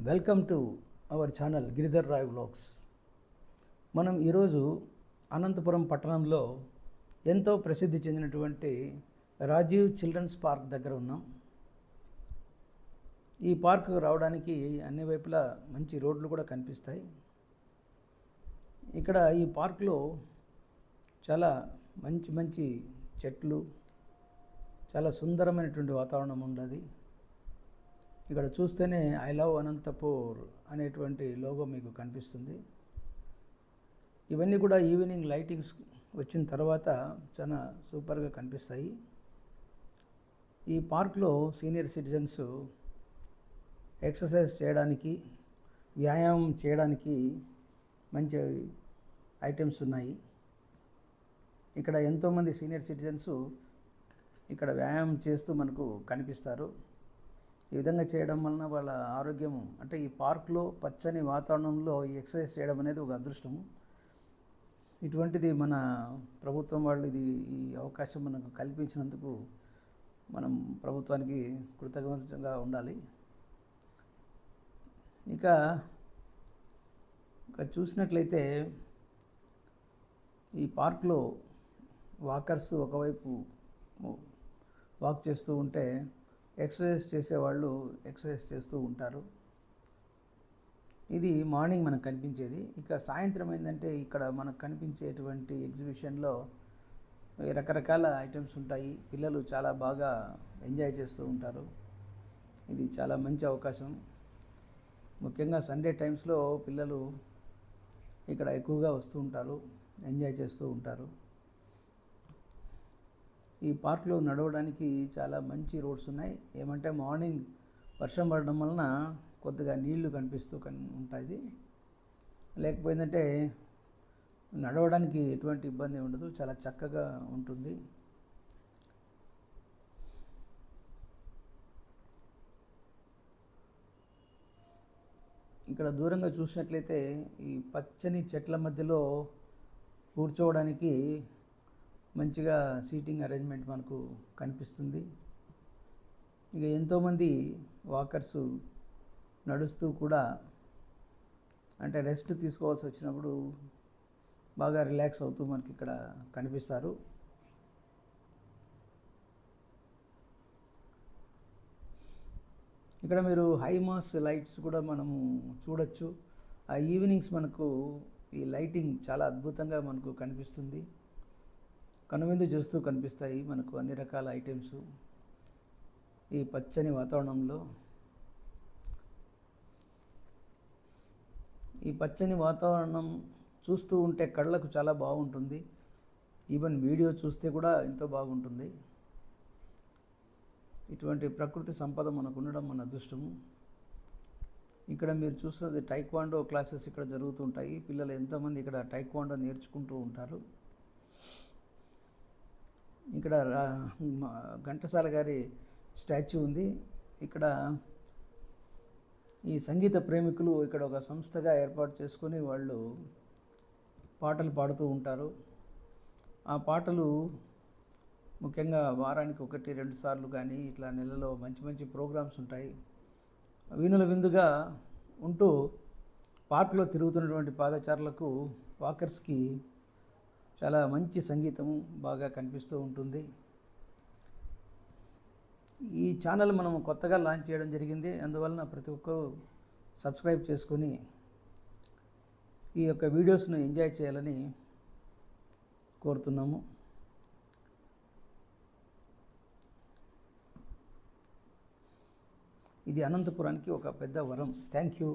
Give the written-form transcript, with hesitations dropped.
Welcome to our channel Giridhar Rai vlogs. మనం ఈరోజు అనంతపురం పట్టణంలో ఎంతో ప్రసిద్ధి చెందినటువంటి రాజీవ్ చిల్డ్రన్స్ పార్క్ దగ్గర ఉన్నాం. ఈ పార్కు రావడానికి అన్ని వైపులా మంచి రోడ్లు కూడా కనిపిస్తాయి. ఇక్కడ ఈ పార్కులో చాలా మంచి చెట్లు, చాలా సుందరమైనటువంటి వాతావరణం ఉన్నది. ఇక్కడ చూస్తేనే ఐ లవ్ అనంతపూర్ అనేటువంటి లోగో మీకు కనిపిస్తుంది. ఇవన్నీ కూడా ఈవినింగ్ లైటింగ్స్ వచ్చిన తర్వాత చాలా సూపర్గా కనిపిస్తాయి. ఈ పార్క్లో సీనియర్ సిటిజన్స్ ఎక్సర్సైజ్ చేయడానికి, వ్యాయామం చేయడానికి మంచి ఐటమ్స్ ఉన్నాయి. ఇక్కడ ఎంతోమంది సీనియర్ సిటిజన్స్ ఇక్కడ వ్యాయామం చేస్తూ మనకు కనిపిస్తారు. ఈ విధంగా చేయడం వలన వాళ్ళ ఆరోగ్యం, అంటే ఈ పార్క్లో పచ్చని వాతావరణంలో ఈ ఎక్సర్సైజ్ చేయడం అనేది ఒక అదృష్టము. ఇటువంటిది మన ప్రభుత్వం వాళ్ళు ఈ అవకాశం మనకు కల్పించినందుకు మనం ప్రభుత్వానికి కృతజ్ఞతగా ఉండాలి. ఇక చూసినట్లయితే ఈ పార్క్లో వాకర్స్ ఒకవైపు వాక్ చేస్తూ ఉంటే ఎక్సర్సైజ్ చేసేవాళ్ళు ఎక్సర్సైజ్ చేస్తూ ఉంటారు. ఇది మార్నింగ్ మనకు కనిపించేది. ఇక సాయంత్రం ఏంటంటే ఇక్కడ మనకు కనిపించేటువంటి ఎగ్జిబిషన్లో రకరకాల ఐటమ్స్ ఉంటాయి. పిల్లలు చాలా బాగా ఎంజాయ్ చేస్తూ ఉంటారు. ఇది చాలా మంచి అవకాశం. ముఖ్యంగా సండే టైమ్స్లో పిల్లలు ఇక్కడ ఎక్కువగా వస్తూ ఉంటారు, ఎంజాయ్ చేస్తూ ఉంటారు. ఈ పార్క్లో నడవడానికి చాలా మంచి రోడ్స్ ఉన్నాయి. ఏమంటే మార్నింగ్ వర్షం పడడం వలన కొద్దిగా నీళ్లు కనిపిస్తూ ఉంటుంది. లేకపోయిందంటే నడవడానికి ఎటువంటి ఇబ్బంది ఉండదు, చాలా చక్కగా ఉంటుంది. ఇక్కడ దూరంగా చూసినట్లయితే ఈ పచ్చని చెట్ల మధ్యలో కూర్చోవడానికి మంచిగా సీటింగ్ అరేంజ్మెంట్ మనకు కనిపిస్తుంది. ఇక ఎంతోమంది వాకర్స్ నడుస్తూ కూడా, అంటే రెస్ట్ తీసుకోవాల్సి వచ్చినప్పుడు బాగా రిలాక్స్ అవుతూ మనకి ఇక్కడ కనిపిస్తారు. ఇక్కడ మీరు హైమాస్ లైట్స్ కూడా మనము చూడొచ్చు. ఆ ఈవినింగ్స్ మనకు ఈ లైటింగ్ చాలా అద్భుతంగా మనకు కనిపిస్తుంది. కనువిందు చేస్తూ కనిపిస్తాయి మనకు అన్ని రకాల ఐటమ్స్ ఈ పచ్చని వాతావరణంలో. ఈ పచ్చని వాతావరణం చూస్తూ ఉంటే కళ్ళకు చాలా బాగుంటుంది. ఈవెన్ వీడియో చూస్తే కూడా ఎంతో బాగుంటుంది. ఇటువంటి ప్రకృతి సంపద మనకు ఉండడం మన అదృష్టము. ఇక్కడ మీరు చూస్తున్నది టైక్వాండో క్లాసెస్ ఇక్కడ జరుగుతుంటాయి. పిల్లలు ఎంతోమంది ఇక్కడ టైక్వాండో నేర్చుకుంటూ ఉంటారు. ఇక్కడ ఘంటసాల గారి స్టాచ్యూ ఉంది. ఇక్కడ ఈ సంగీత ప్రేమికులు ఇక్కడ ఒక సంస్థగా ఏర్పాటు చేసుకొని వాళ్ళు పాటలు పాడుతూ ఉంటారు. ఆ పాటలు ముఖ్యంగా వారానికి 1-2 సార్లు కానీ ఇట్లా నెలలో మంచి ప్రోగ్రామ్స్ ఉంటాయి. వీణుల విందుగా ఉంటూ పార్కులో తిరుగుతున్నటువంటి పాదచారులకు, వాకర్స్కి చాలా మంచి సంగీతము బాగా కనిపిస్తూ ఉంటుంది. ఈ ఛానల్ మనం కొత్తగా లాంచ్ చేయడం జరిగింది. అందువలన ప్రతి ఒక్కరూ సబ్స్క్రైబ్ చేసుకొని ఈ యొక్క వీడియోస్ను ఎంజాయ్ చేయాలని కోరుతున్నాము. ఇది అనంతపురానికి ఒక పెద్ద వరం. Thank you.